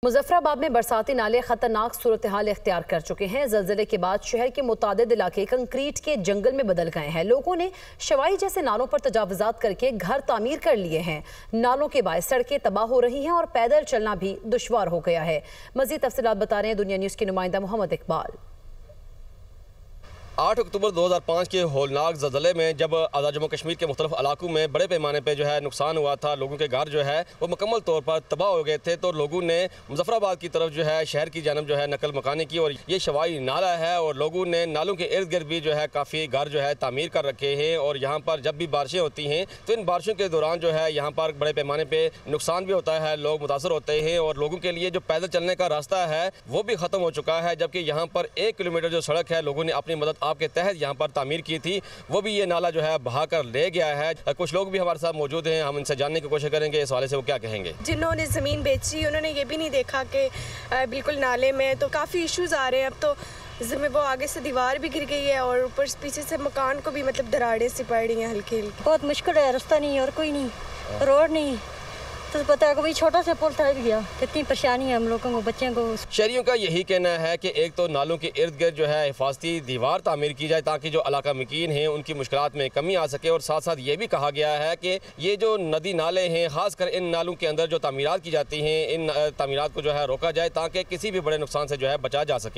मुजफ्फराबाद में बरसाती नाले खतरनाक सूरत हाल इख्तियार कर चुके हैं। ज़लज़ले के बाद शहर के मुतादिद इलाके कंक्रीट के जंगल में बदल गए हैं। लोगों ने शवाई जैसे नालों पर तजावुज़ात करके घर तामीर कर लिए हैं। नालों के बायस सड़कें तबाह हो रही हैं और पैदल चलना भी दुश्वार हो गया है। मज़ीद तफसीलात बता रहे हैं दुनिया न्यूज़ के नुमाइंदा मोहम्मद इकबाल। 8 अक्टूबर 2005 के होलनाक ज़लज़ले में जब आज़ाद जम्मू कश्मीर के मुख्तलिफ इलाकों में बड़े पैमाने पर जो है नुकसान हुआ था, लोगों के घर जो है वो मुकम्मल तौर पर तबाह हो गए थे, तो लोगों ने मुजफ्फराबाद की तरफ जो है शहर की जानब जो है नकल मकानी की और ये शवाई नाला है और लोगों ने नालों के इर्द गिर्द भी जो है काफ़ी घर जो है तामीर कर रखे हैं। और यहाँ पर जब भी बारिशें होती हैं तो इन बारिशों के दौरान जो है यहाँ पर बड़े पैमाने पर नुकसान भी होता है, लोग मुतासर होते हैं और लोगों के लिए जो पैदल चलने का रास्ता है वो भी ख़त्म हो चुका है। जबकि यहाँ पर 1 किलोमीटर जो सड़क है लोगों ने अपनी मदद आपके तहत यहाँ पर तामीर की थी, वो भी ये नाला जो है बहा कर ले गया है। कुछ लोग भी हमारे साथ मौजूद हैं, हम इनसे जानने की कोशिश करेंगे इस हवाले से वो क्या कहेंगे। जिन्होंने ज़मीन बेची उन्होंने ये भी नहीं देखा कि बिल्कुल नाले में तो काफ़ी इश्यूज आ रहे हैं। अब तो वो आगे से दीवार भी गिर गई है और ऊपर पीछे से मकान को भी मतलब दरारें सी पड़ रही हैं हल्की हल्की। बहुत मुश्किल है, रास्ता नहीं और कोई नहीं, रोड नहीं, तो पता है कि छोटा सा पुल था गया, कितनी परेशानी है हम लोगों को, बच्चों को। शहरियों का यही कहना है कि एक तो नालों के इर्द गिर्द जो है हिफाजती दीवार तामीर की जाए ताकि जो इलाका मकीन हैं उनकी मुश्किलात में कमी आ सके। और साथ साथ ये भी कहा गया है कि ये जो नदी नाले हैं खासकर इन नालों के अंदर जो तामीरात की जाती हैं इन तामीरात को जो है रोका जाए ताकि किसी भी बड़े नुकसान से जो है बचा जा सके।